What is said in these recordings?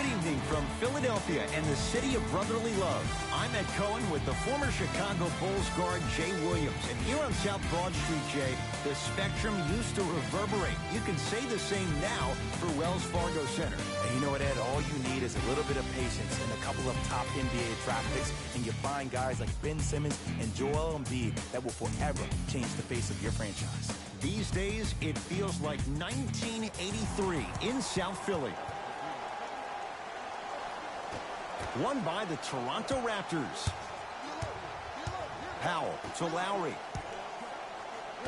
Good evening from Philadelphia and the city of brotherly love. I'm Ed Cohen with the former Chicago Bulls guard Jay Williams. And here on South Broad Street, Jay, the spectrum used to reverberate. You can say the same now for Wells Fargo Center. And you know what, Ed? All you need is a little bit of patience and a couple of top NBA draft picks, and you find guys like Ben Simmons and Joel Embiid that will forever change the face of your franchise. These days, it feels like 1983 in South Philly. Won by the Toronto Raptors. Powell to Lowry.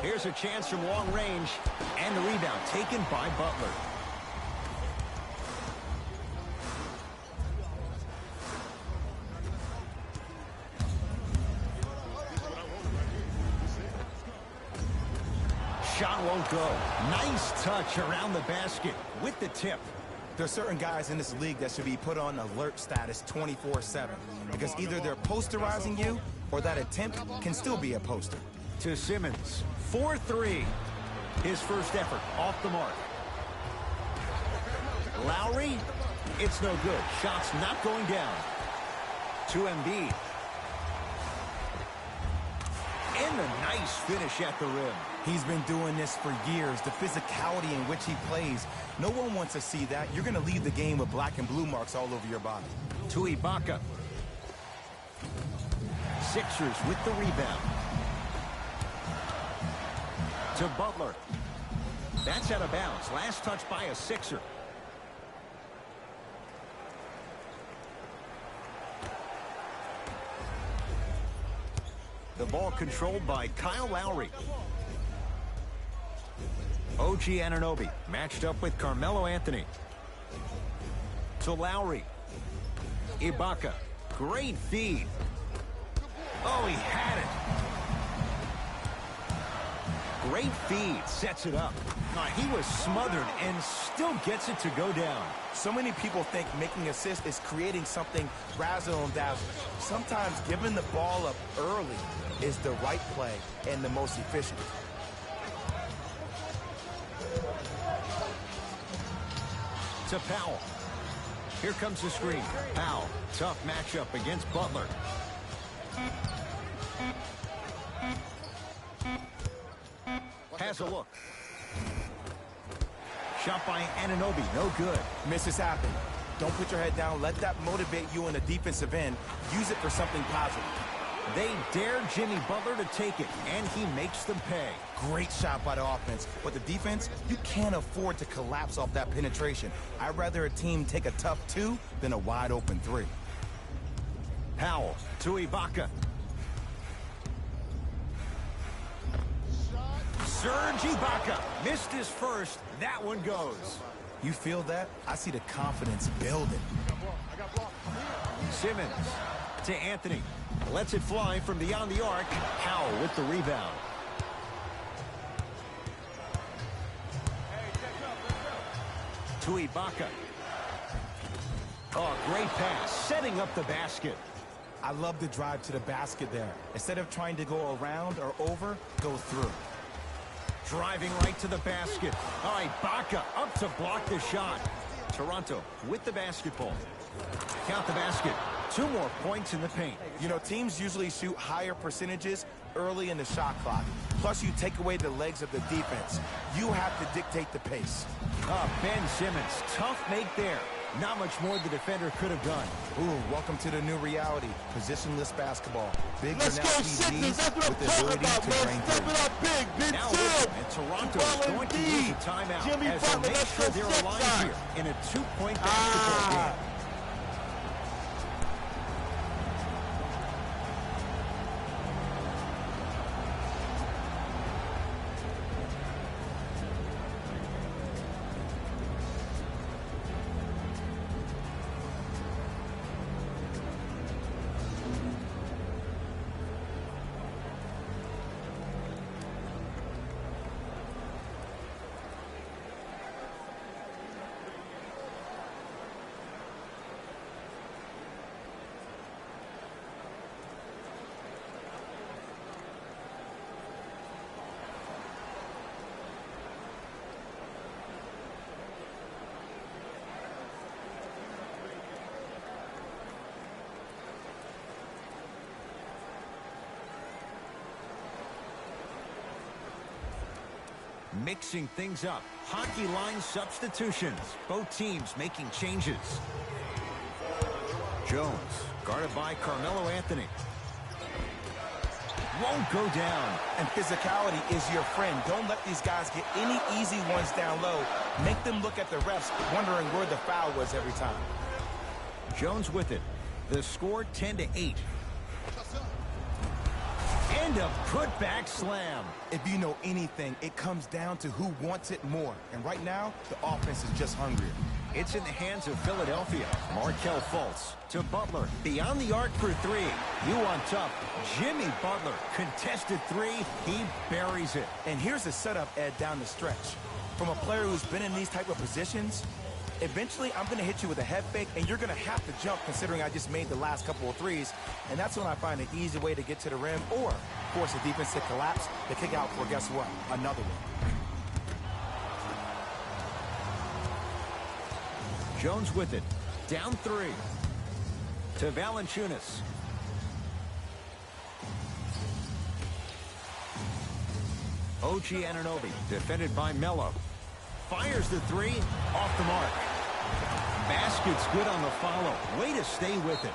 Here's a chance from long range, and the rebound taken by Butler. Shot won't go. Nice touch around the basket with the tip. There are certain guys in this league that should be put on alert status 24/7 because either they're posterizing you or that attempt can still be a poster. To Simmons, 4-3. His first effort off the mark. Lowry, it's no good. Shot's not going down. To Embiid. And a nice finish at the rim. He's been doing this for years. The physicality in which he plays, no one wants to see that. You're going to leave the game with black and blue marks all over your body. To Ibaka. Sixers with the rebound. To Butler. That's out of bounds. Last touch by a Sixer. The ball controlled by Kyle Lowry. OG Anunoby matched up with Carmelo Anthony. To Lowry. Ibaka. Great feed. Oh, he had it. Great feed. Sets it up. He was smothered and still gets it to go down. So many people think making assists is creating something razzle and dazzle. Sometimes giving the ball up early is the right play and the most efficient. To Powell. Here comes the screen. Powell, tough matchup against Butler. Has a look. Shot by Anunoby, no good. Misses happen. Don't put your head down. Let that motivate you in the defensive end. Use it for something positive. They dare Jimmy Butler to take it, and he makes them pay. Great shot by the offense. But the defense, you can't afford to collapse off that penetration. I'd rather a team take a tough 2 than a wide-open 3. Powell to Ibaka. Serge Ibaka missed his first. That one goes. You feel that? I see the confidence building. Simmons to Anthony. Lets it fly from beyond the arc. Powell with the rebound. To Ibaka. Oh, great pass. Setting up the basket. I love the drive to the basket there. Instead of trying to go around or over, go through. Driving right to the basket. Oh, Ibaka up to block the shot. Toronto with the basketball. Count the basket. 2 more points in the paint. You know, teams usually shoot higher percentages early in the shot clock. Plus, you take away the legs of the defense. You have to dictate the pace. Ben Simmons, tough make there. Not much more the defender could have done. Ooh, welcome to the new reality. Positionless basketball. Big Let's go, Sixers. That's what I'm talking about, man. Step it up big, big now Sid. And Toronto is going to use a timeout Jimmy as Butler, they make let's sure go they're six aligned side. here in a 2-point basketball game. mixing things up. Hockey line substitutions. Both teams making changes. Jones, guarded by Carmelo Anthony. Won't go down. And physicality is your friend. Don't let these guys get any easy ones down low. Make them look at the refs, wondering where the foul was every time. Jones with it. The score 10-8. And a putback slam. If you know anything, it comes down to who wants it more. And right now, the offense is just hungrier. It's in the hands of Philadelphia. Markelle Fultz to Butler. Beyond the arc for three. You on top. Jimmy Butler. Contested three. He buries it. And here's the setup, Ed, down the stretch. From a player who's been in these type of positions, eventually I'm going to hit you with a head fake, and you're going to have to jump considering I just made the last couple of threes. And that's when I find an easy way to get to the rim or force a defense to collapse to kick out for, guess what, another one. Jones with it. Down three. To Valanciunas. OG Anunoby, defended by Melo. Fires the three, off the mark. Basket's good on the follow. Way to stay with it.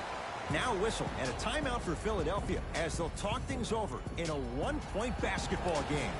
Now whistle and a timeout for Philadelphia as they'll talk things over in a one-point basketball game.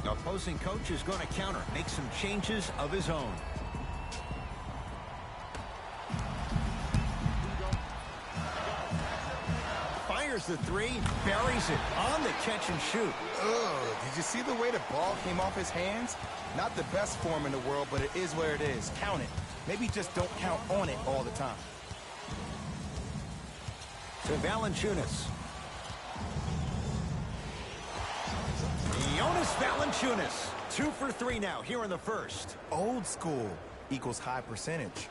Opposing coach is going to counter, make some changes of his own. Fires the three, buries it on the catch and shoot. Ugh, did you see the way the ball came off his hands? Not the best form in the world, but it is where it is. Count it. Maybe just don't count on it all the time. To Valanciunas. Jonas Valanciunas, 2 for 3 now here in the first. Old school equals high percentage.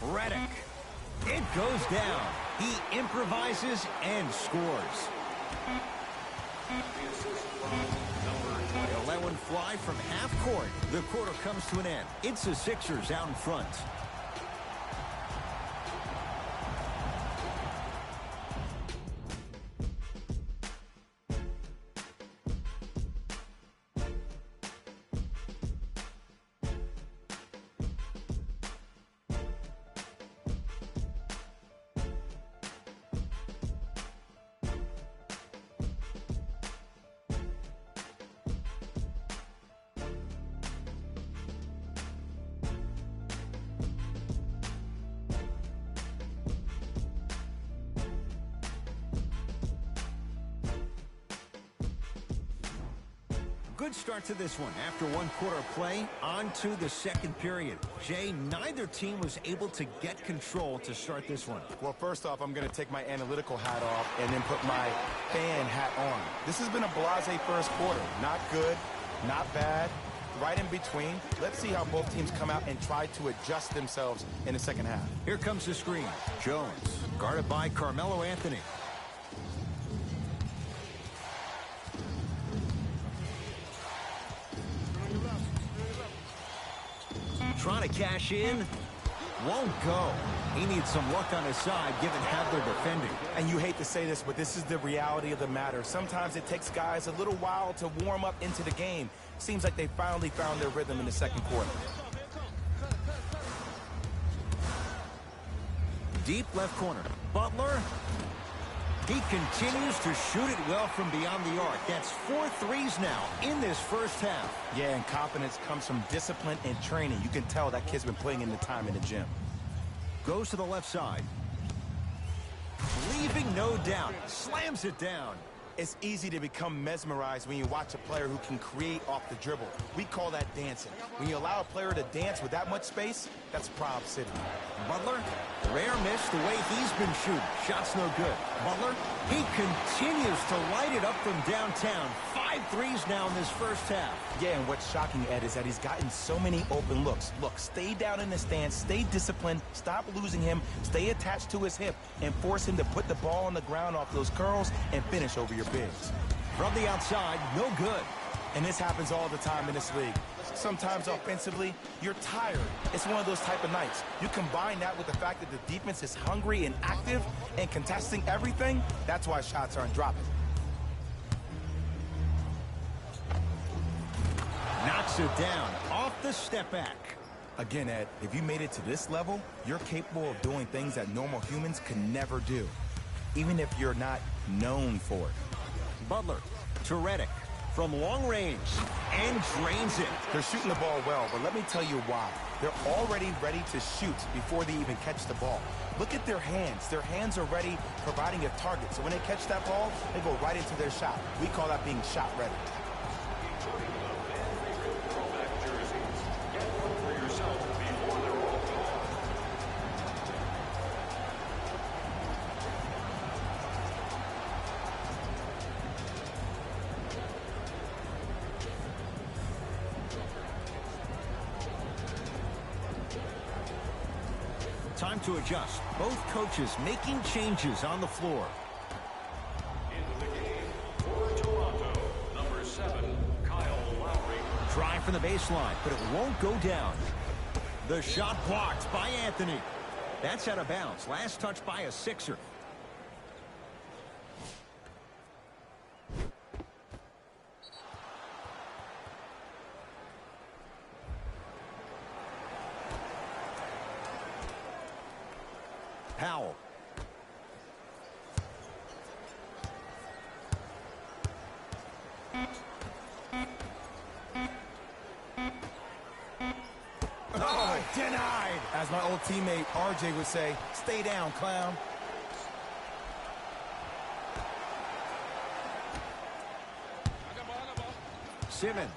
Redick. It goes down. He improvises and scores. They'll let one fly from half court. The quarter comes to an end. It's the Sixers out in front. Good start to this one. After one quarter of play, on to the second period. Jay, neither team was able to get control to start this one. Well, first off, I'm going to take my analytical hat off and then put my fan hat on. This has been a blasé first quarter. Not good, not bad, right in between. Let's see how both teams come out and try to adjust themselves in the second half. Here comes the screen. Jones, guarded by Carmelo Anthony. Trying to cash in. Won't go. He needs some luck on his side given how they're defending. And you hate to say this, but this is the reality of the matter. Sometimes it takes guys a little while to warm up into the game. Seems like they finally found their rhythm in the second quarter. Deep left corner. Butler. He continues to shoot it well from beyond the arc. That's 4 threes now in this first half. Yeah, and confidence comes from discipline and training. You can tell that kid's been putting in the time in the gym. Goes to the left side. Leaving no doubt. Slams it down. It's easy to become mesmerized when you watch a player who can create off the dribble. We call that dancing. When you allow a player to dance with that much space, that's Prob City. Butler, rare miss the way he's been shooting. Shot's no good. Butler, he continues to light it up from downtown. 5 threes now in this first half. Yeah, and what's shocking, Ed, is that he's gotten so many open looks. Look, stay down in the stance, stay disciplined, stop losing him, stay attached to his hip, and force him to put the ball on the ground off those curls and finish over your bigs. From the outside, no good. And this happens all the time in this league. Sometimes offensively, you're tired. It's one of those type of nights. You combine that with the fact that the defense is hungry and active and contesting everything, that's why shots aren't dropping. Knocks it down off the step back. Again, Ed, if you made it to this level, you're capable of doing things that normal humans can never do, even if you're not known for it. Butler to Redick from long range and drains it. They're shooting the ball well, but let me tell you why. They're already ready to shoot before they even catch the ball. Look at their hands. Their hands are ready, providing a target. So when they catch that ball, they go right into their shot. We call that being shot ready. Time to adjust. Both coaches making changes on the floor. Into the game for Toronto, number 7, Kyle Lowry. Try from the baseline, but it won't go down. The shot blocked by Anthony. That's out of bounds. Last touch by a Sixer. Powell. Oh, denied. As my old teammate RJ would say, stay down, clown. Simmons.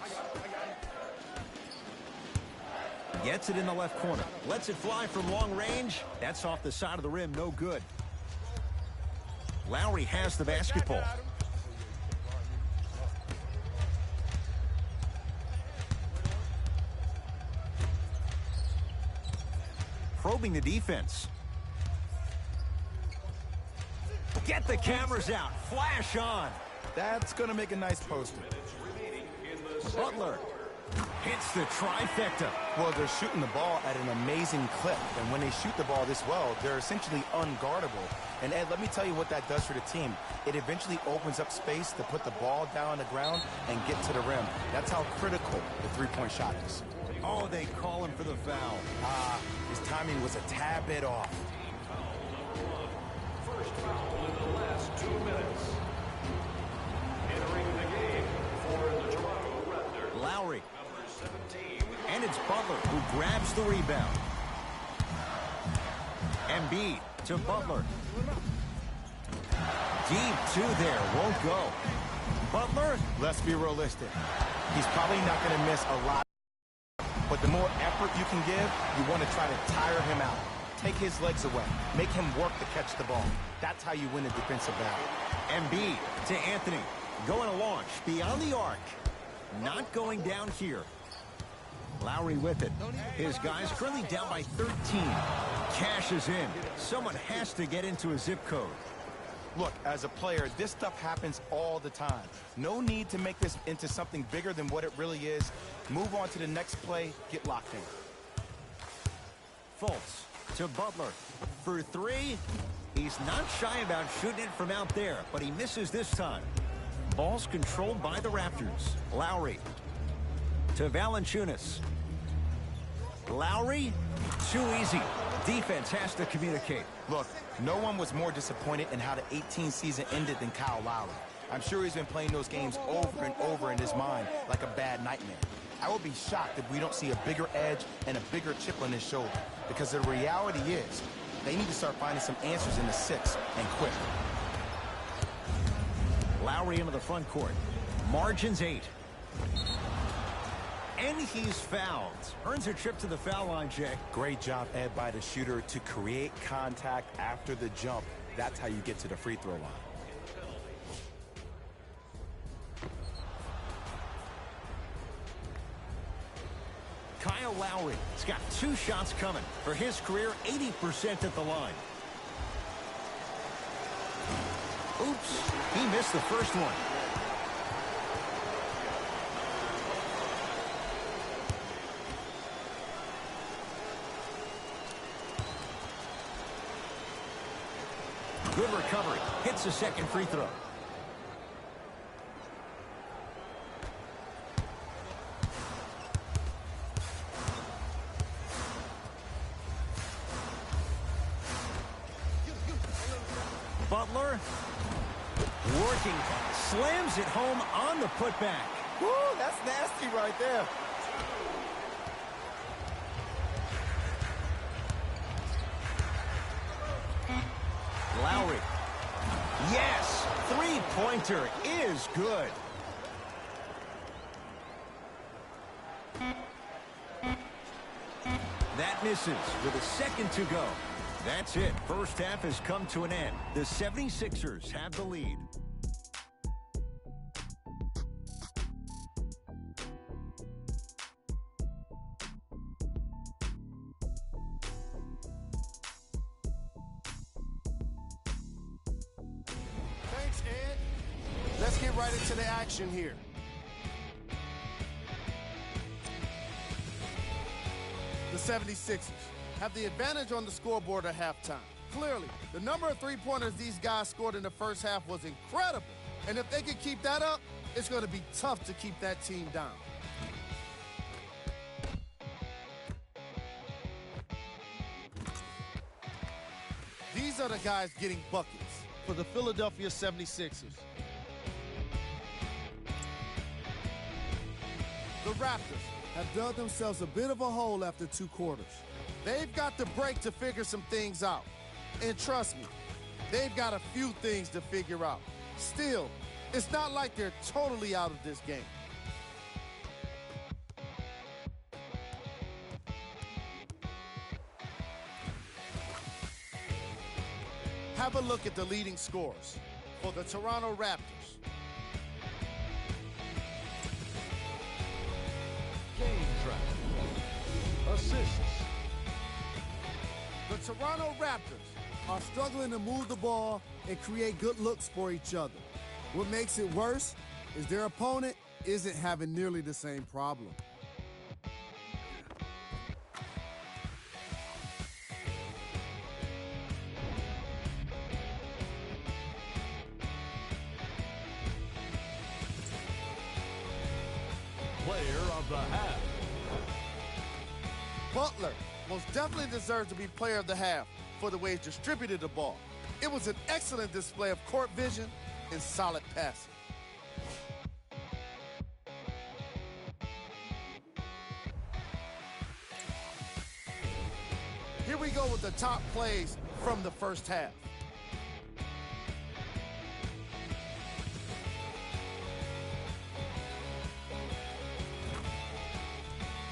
Gets it in the left corner. Lets it fly from long range. That's off the side of the rim. No good. Lowry has the basketball. Probing the defense. Get the cameras out. Flash on. That's going to make a nice poster. Butler hits the trifecta. Well, they're shooting the ball at an amazing clip. And when they shoot the ball this well, they're essentially unguardable. And, Ed, let me tell you what that does for the team. It eventually opens up space to put the ball down on the ground and get to the rim. That's how critical the three-point shot is. Oh, they call him for the foul. His timing was a tad bit off. First foul in the last 2 minutes. Entering the game for the Toronto Raptors. Lowry. Number 17. And it's Butler who grabs the rebound. Embiid to Butler. Deep two there. Won't go. Butler. Let's be realistic. He's probably not going to miss a lot. But the more effort you can give, you want to try to tire him out. Take his legs away. Make him work to catch the ball. That's how you win a defensive battle. Embiid to Anthony. Going to launch beyond the arc. Not going down here. Lowry with it. His guys currently down by 13. Cashes in. Someone has to get into a zip code. Look, as a player, this stuff happens all the time. No need to make this into something bigger than what it really is. Move on to the next play. Get locked in. Fultz to Butler. For three. He's not shy about shooting it from out there, but he misses this time. Ball's controlled by the Raptors. Lowry to Valanciunas. Lowry, too easy. Defense has to communicate. Look, no one was more disappointed in how the 18 season ended than Kyle Lowry. I'm sure he's been playing those games over and over in his mind like a bad nightmare. I would be shocked if we don't see a bigger edge and a bigger chip on his shoulder, because the reality is they need to start finding some answers in the 6 and quick. Lowry into the front court. Margins 8. And he's fouled. Earns a trip to the foul line, Jay. Great job, Ed, by the shooter to create contact after the jump. That's how you get to the free throw line. Kyle Lowry has got 2 shots coming. For his career, 80% at the line. Oops, he missed the first one. Good recovery. Hits the second free throw. Butler working, slams it home on the putback. Woo, that's nasty right there. Lowry. Yes, three-pointer is good. That misses with a second to go. That's it. First half has come to an end. The 76ers have the lead. Thanks, Ed. Let's get right into the action here. The 76ers have the advantage on the scoreboard at halftime. Clearly, the number of three-pointers these guys scored in the first half was incredible. And if they can keep that up, it's going to be tough to keep that team down. These are the guys getting buckets for the Philadelphia 76ers. The Raptors have dug themselves a bit of a hole after 2 quarters. They've got the break to figure some things out. And trust me, they've got a few things to figure out. Still, it's not like they're totally out of this game. Have a look at the leading scorers for the Toronto Raptors. Game track. Assists. The Toronto Raptors are struggling to move the ball and create good looks for each other. What makes it worse is their opponent isn't having nearly the same problem. Player of the half. Butler most definitely deserves to be player of the half for the way he distributed the ball. It was an excellent display of court vision and solid passing. Here we go with the top plays from the first half.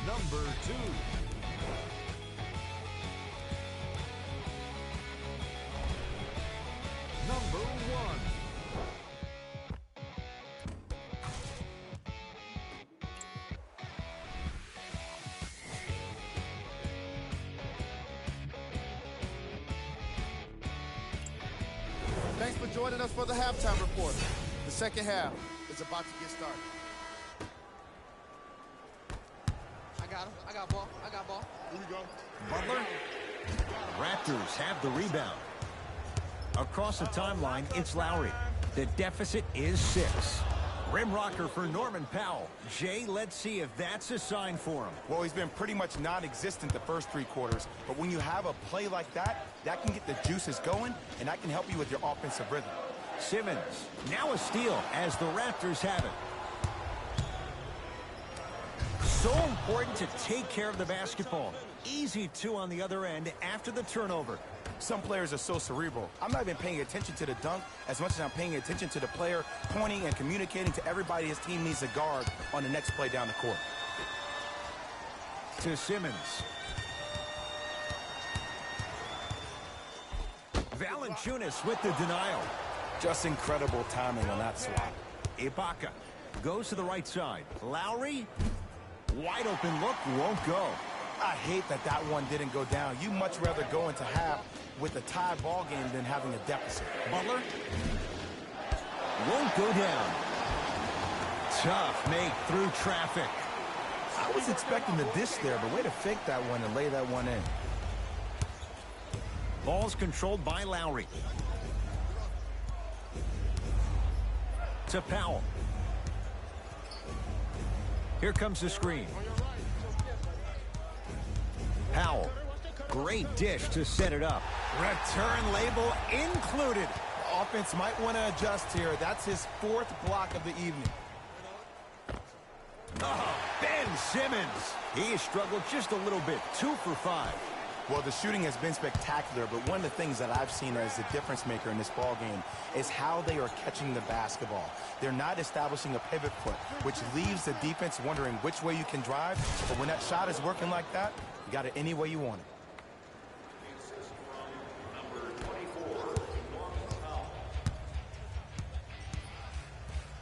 Number 2. Number 1. Thanks for joining us for the halftime report. The second half is about to get started. I got ball. Here we go. Butler. Raptors have the rebound. Across the timeline, it's Lowry. The deficit is 6. Rim rocker for Norman Powell. Jay, let's see if that's a sign for him. Well, he's been pretty much non-existent the first 3 quarters, but when you have a play like that, that can get the juices going, and that can help you with your offensive rhythm. Simmons, now a steal as the Raptors have it. So important to take care of the basketball. Easy 2 on the other end after the turnover. Some players are so cerebral. I'm not even paying attention to the dunk as much as I'm paying attention to the player pointing and communicating to everybody his team needs a guard on the next play down the court. To Simmons. Valanciunas with the denial. Just incredible timing on that swat. Ibaka goes to the right side. Lowry, wide open look, won't go. I hate that that one didn't go down. You much rather go into half with a tie ball game than having a deficit. Butler won't go down. Tough make through traffic. I was expecting the dish there, but way to fake that one and lay that one in. Ball's controlled by Lowry. To Powell. Here comes the screen. Powell. Great dish to set it up. Return label included. The offense might want to adjust here. That's his 4th block of the evening. Oh, Ben Simmons. He struggled just a little bit. 2 for 5. Well, the shooting has been spectacular, but one of the things that I've seen as the difference maker in this ball game is how they are catching the basketball. They're not establishing a pivot foot, which leaves the defense wondering which way you can drive. But when that shot is working like that, you got it any way you want it.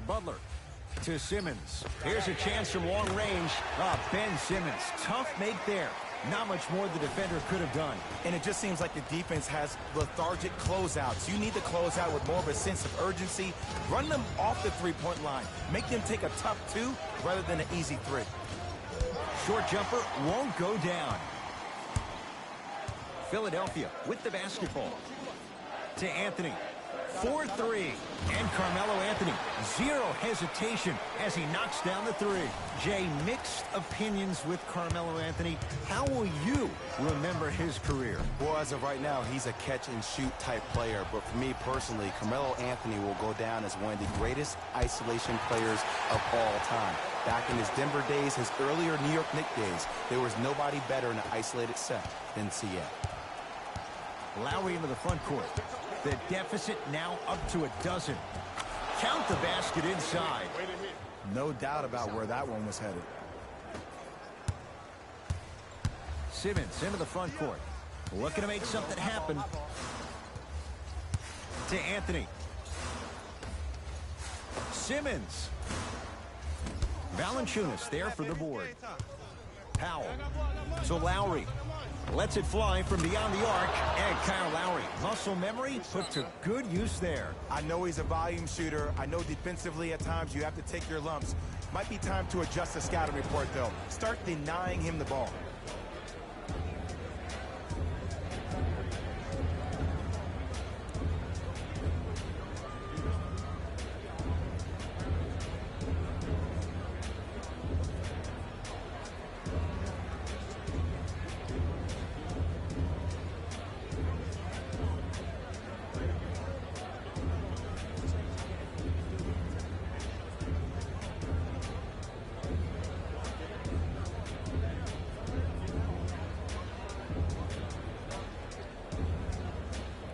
Butler to Simmons. Here's a chance from long range. Ben Simmons. Tough make there. Not much more the defender could have done. And it just seems like the defense has lethargic closeouts. You need to close out with more of a sense of urgency. Run them off the three-point line. Make them take a tough 2 rather than an easy 3. Short jumper won't go down. Philadelphia with the basketball. To Anthony. 4-3. And Carmelo Anthony. 0 hesitation as he knocks down the 3. Jay, mixed opinions with Carmelo Anthony. How will you remember his career? Well, as of right now, he's a catch-and-shoot type player. But for me personally, Carmelo Anthony will go down as one of the greatest isolation players of all time. Back in his Denver days, his earlier New York Knicks days, there was nobody better in an isolated set than CA. Lowry into the front court. The deficit now up to a dozen. Count the basket inside. No doubt about where that one was headed. Simmons into the front court. Looking to make something happen. To Anthony. Simmons. Valanciunas there for the board. Powell. So Lowry lets it fly from beyond the arc. And Kyle Lowry, muscle memory put to good use there. I know he's a volume shooter. I know defensively at times you have to take your lumps. Might be time to adjust the scouting report, though. Start denying him the ball.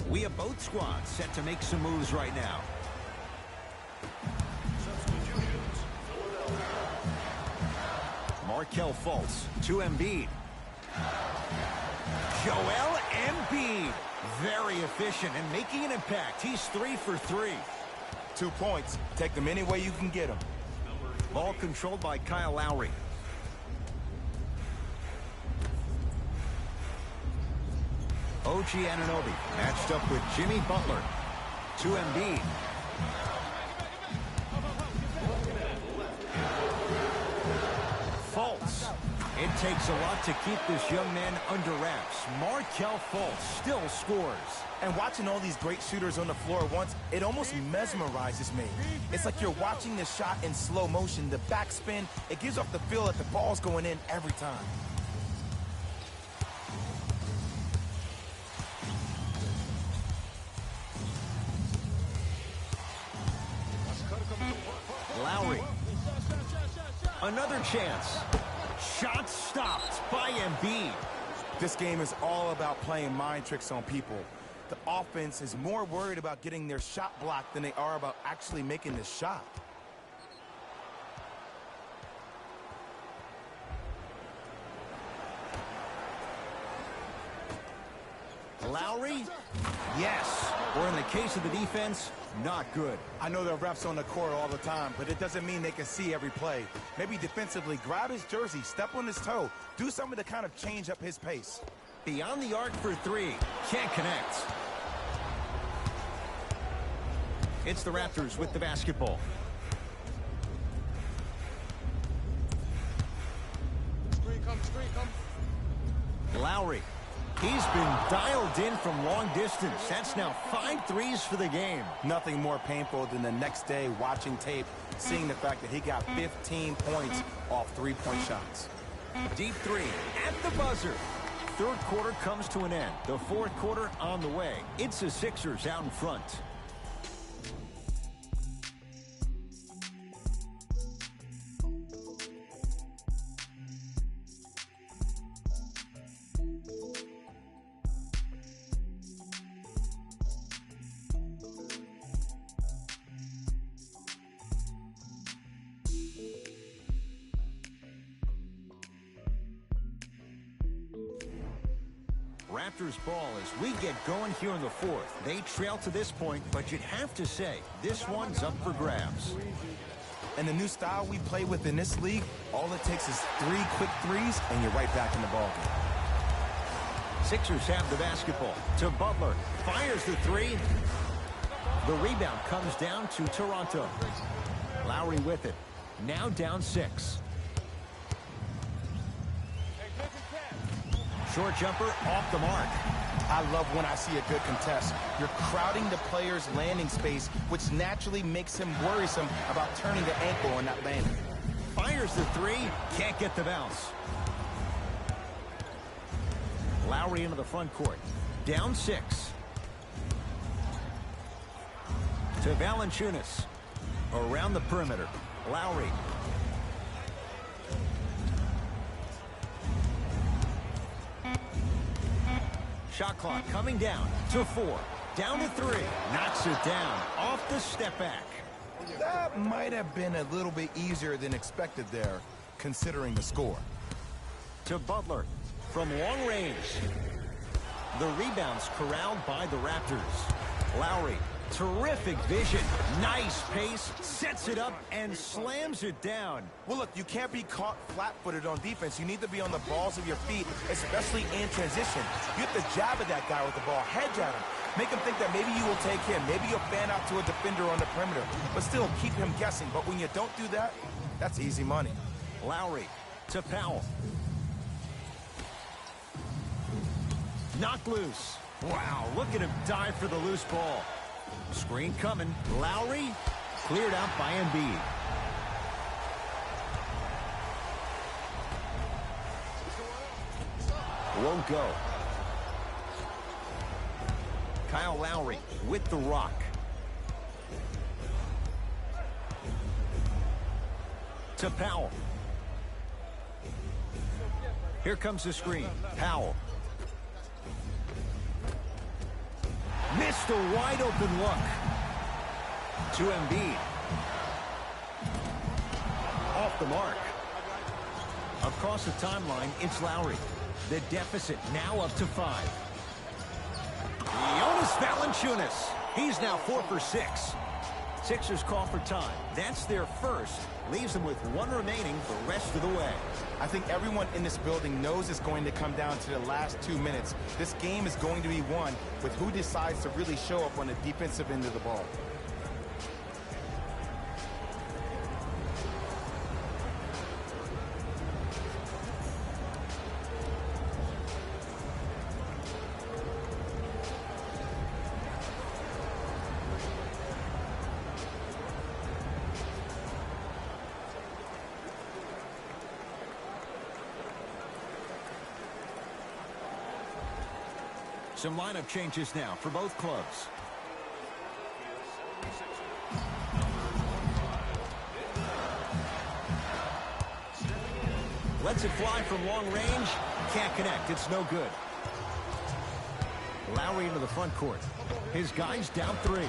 We have both squads set to make some moves right now. Markelle Fultz to Embiid. Joel Embiid. Very efficient and making an impact. He's 3 for 3. 2 points. Take them any way you can get them. Ball controlled by Kyle Lowry. OG Anunoby matched up with Jimmy Butler. To Embiid. Fultz It takes a lot to keep this young man under wraps. Markelle Fultz still scores. And watching all these great shooters on the floor at once, it almost mesmerizes me. It's like you're watching the shot in slow motion. The backspin, it gives off the feel that the ball's going in every time. Lowry. Another chance. Shot stopped by Embiid. This game is all about playing mind tricks on people. The offense is more worried about getting their shot blocked than they are about actually making the shot. Lowry? Yes. Or in the case of the defense, not good. I know there are refs on the court all the time, but it doesn't mean they can see every play. Maybe defensively, grab his jersey, step on his toe, do something to kind of change up his pace. Beyond the arc for three. Can't connect. It's the Raptors with the basketball. Screen come. Lowry. He's been dialed in from long distance. That's now 5 threes for the game. Nothing more painful than the next day watching tape, seeing the fact that he got 15 points off three-point shots. Deep three at the buzzer. Third quarter comes to an end. The fourth quarter on the way. It's the Sixers out in front. Raptors ball as we get going here in the fourth. They trail to this point, but you'd have to say this one's up for grabs. And the new style we play with in this league, all it takes is 3 quick threes, and you're right back in the ballgame. Sixers have the basketball. To Butler. Fires the three. The rebound comes down to Toronto. Lowry with it. Now down 6. Short jumper off the mark. I love when I see a good contest. You're crowding the player's landing space, which naturally makes him worrisome about turning the ankle on that landing. Fires the three. Can't get the bounce. Lowry into the front court. Down 6. To Valanciunas. Around the perimeter. Lowry. Shot clock coming down to 4. Down to 3. Knocks it down off the step back. That might have been a little bit easier than expected there, considering the score. To Butler from long range. The rebound's corralled by the Raptors. Lowry, terrific vision, nice pace, sets it up and slams it down. Well, look, you can't be caught flat-footed on defense. You need to be on the balls of your feet, especially in transition. You have to jab at that guy with the ball, hedge at him. Make him think that maybe you will take him. Maybe you'll fan out to a defender on the perimeter, but still keep him guessing. But when you don't do that, that's easy money. Lowry to Powell. Knocked loose. Wow, look at him dive for the loose ball. Screen coming. Lowry cleared out by Embiid. Won't go. Kyle Lowry with the rock. To Powell. Here comes the screen. Powell. Missed a wide open look. To Embiid. Off the mark. Across the timeline, it's Lowry. The deficit now up to 5. Jonas Valanciunas. He's now 4 for 6. Sixers call for time. That's their first. Leaves them with 1 remaining the rest of the way. I think everyone in this building knows it's going to come down to the last 2 minutes. This game is going to be won with who decides to really show up on the defensive end of the ball. Some lineup changes now for both clubs. Lets it fly from long range. Can't connect. It's no good. Lowry into the front court. His guy's down 3.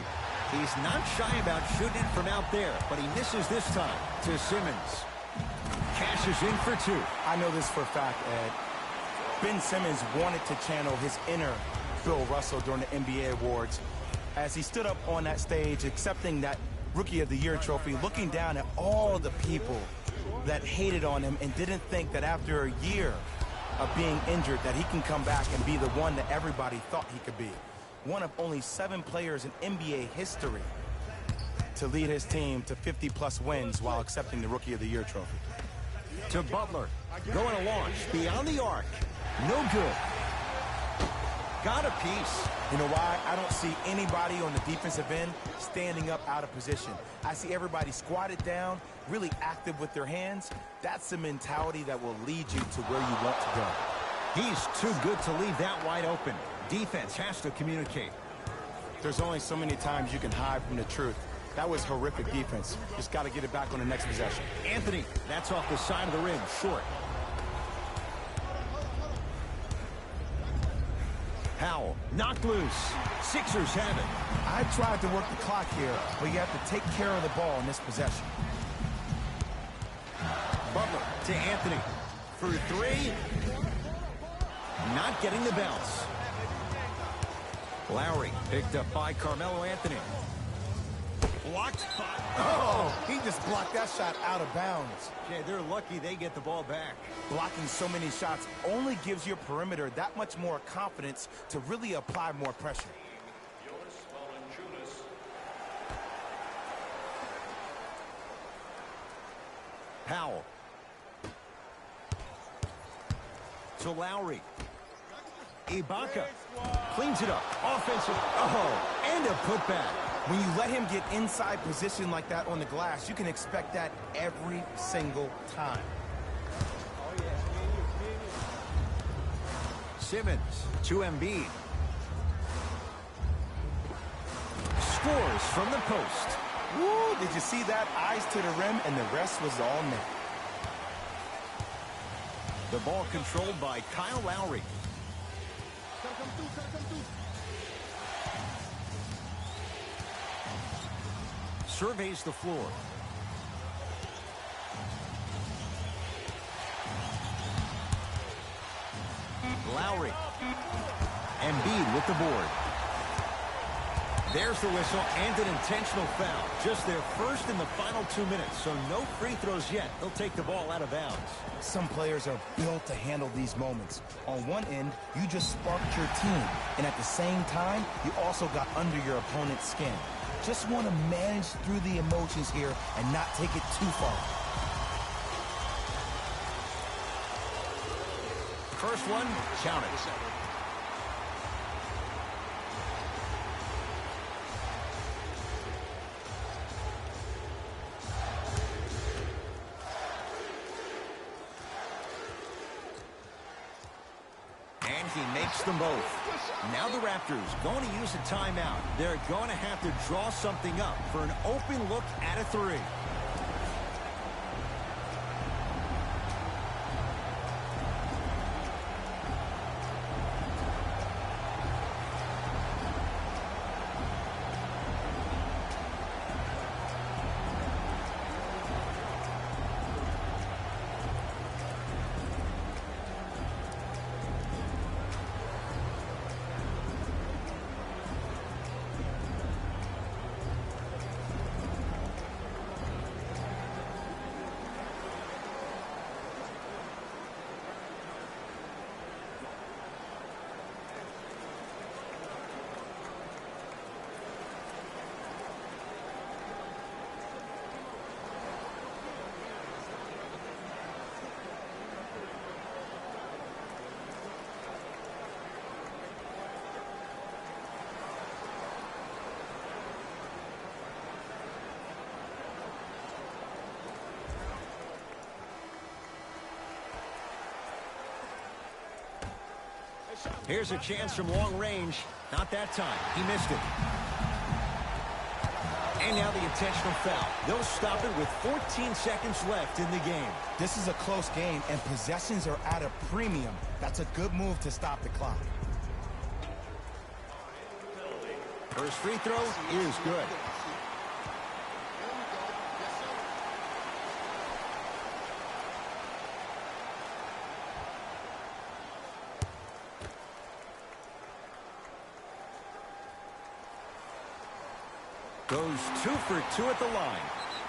He's not shy about shooting it from out there, but he misses this time to Simmons. Cashes in for 2. I know this for a fact, Ed. Ben Simmons wanted to channel his inner Bill Russell during the NBA awards as he stood up on that stage accepting that Rookie of the Year trophy, looking down at all the people that hated on him and didn't think that after a year of being injured that he can come back and be the one that everybody thought he could be. One of only 7 players in NBA history to lead his team to 50-plus wins while accepting the Rookie of the Year trophy. To Butler. Going to launch. Beyond the arc. No good. Got a piece. You know why? I don't see anybody on the defensive end standing up out of position. I see everybody squatted down, really active with their hands. That's the mentality that will lead you to where you want to go. He's too good to leave that wide open. Defense has to communicate. There's only so many times you can hide from the truth. That was horrific defense. Just got to get it back on the next possession. Anthony, that's off the side of the rim, short. Howell, knocked loose. Sixers have it. I tried to work the clock here, but you have to take care of the ball in this possession. Butler to Anthony. For 3. Not getting the bounce. Lowry picked up by Carmelo Anthony. Blocked. Oh, he just blocked that shot out of bounds. Yeah, they're lucky they get the ball back. Blocking so many shots only gives your perimeter that much more confidence to really apply more pressure. Powell. To Lowry. Ibaka cleans it up. Offensive. Oh, and a putback. When you let him get inside position like that on the glass, you can expect that every single time. Simmons to Embiid. Scores from the post. Woo, did you see that? Eyes to the rim, and the rest was all net. The ball controlled by Kyle Lowry. Surveys the floor. Lowry. Embiid with the board. There's the whistle and an intentional foul. Just their first in the final 2 minutes, so no free throws yet. They'll take the ball out of bounds. Some players are built to handle these moments. On one end, you just sparked your team, and at the same time, you also got under your opponent's skin. Just want to manage through the emotions here and not take it too far. First one, count it. And he makes them both. Now the Raptors going to use a timeout. They're going to have to draw something up for an open look at a 3. Here's a chance from long range. Not that time. He missed it. And now the intentional foul. They'll stop it with 14 seconds left in the game. This is a close game, and possessions are at a premium. That's a good move to stop the clock. First free throw is good. Goes 2 for 2 at the line.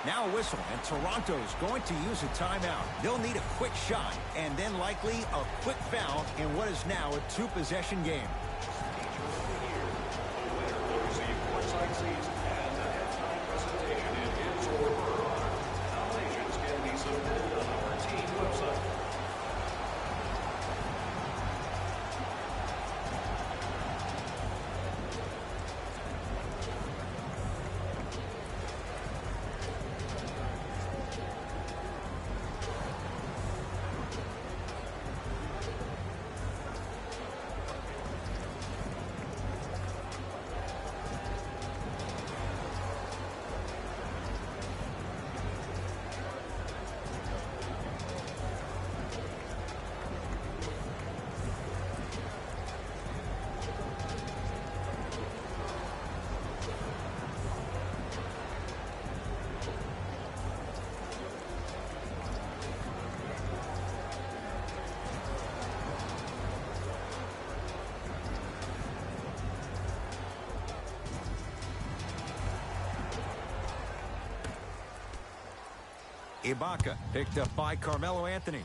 Now a whistle, and Toronto's going to use a timeout. They'll need a quick shot, and then likely a quick foul in what is now a 2-possession game. Ibaka picked up by Carmelo Anthony.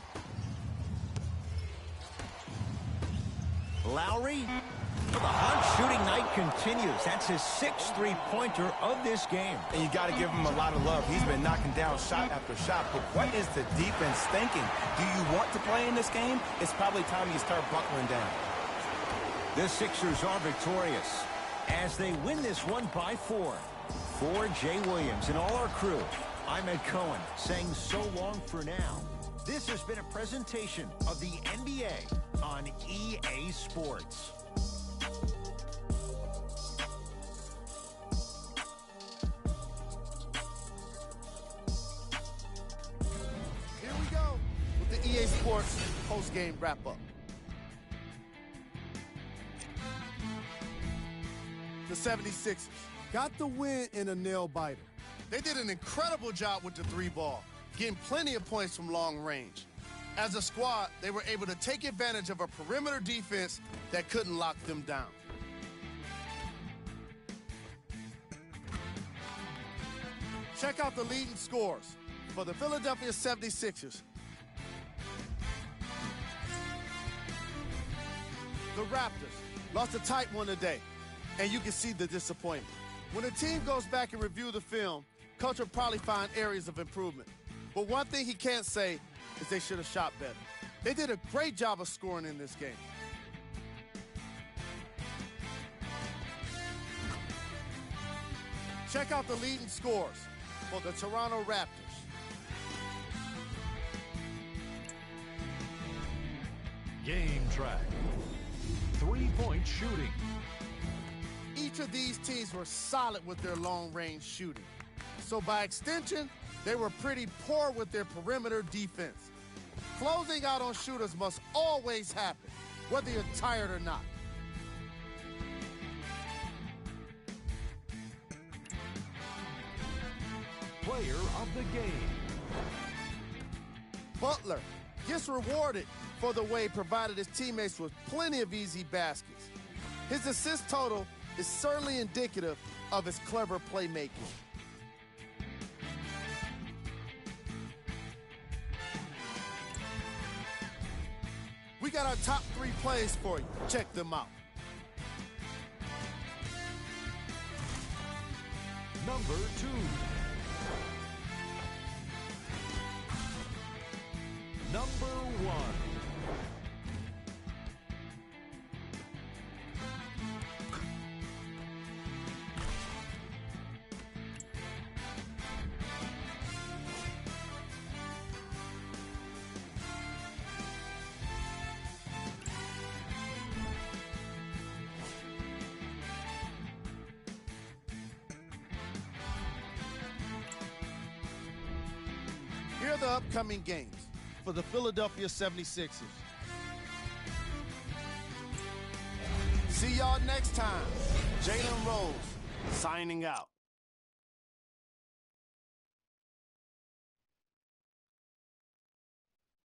Lowry. The hot shooting night continues. That's his 6th three-pointer of this game. And you got to give him a lot of love. He's been knocking down shot after shot. But what is the defense thinking? Do you want to play in this game? It's probably time you start buckling down. The Sixers are victorious as they win this one by 4. For Jay Williams and all our crew, I'm Ed Cohen saying so long for now. This has been a presentation of the NBA on EA Sports. Here we go with the EA Sports post-game wrap-up. The 76ers got the win in a nail-biter. They did an incredible job with the 3-ball, getting plenty of points from long range. As a squad, they were able to take advantage of a perimeter defense that couldn't lock them down. Check out the leading scores for the Philadelphia 76ers. The Raptors lost a tight one today, and you can see the disappointment. When a team goes back and review the film, Coach will probably find areas of improvement. But one thing he can't say is they should have shot better. They did a great job of scoring in this game. Check out the leading scores for the Toronto Raptors. Game track. 3-point shooting. Each of these teams were solid with their long-range shooting. So by extension, they were pretty poor with their perimeter defense. Closing out on shooters must always happen, whether you're tired or not. Player of the game. Butler gets rewarded for the way he provided his teammates with plenty of easy baskets. His assist total is certainly indicative of his clever playmaking. We got our top 3 plays for you. Check them out. Number 2. Number 1. the upcoming games for the Philadelphia 76ers. See y'all next time. Jalen Rose signing out.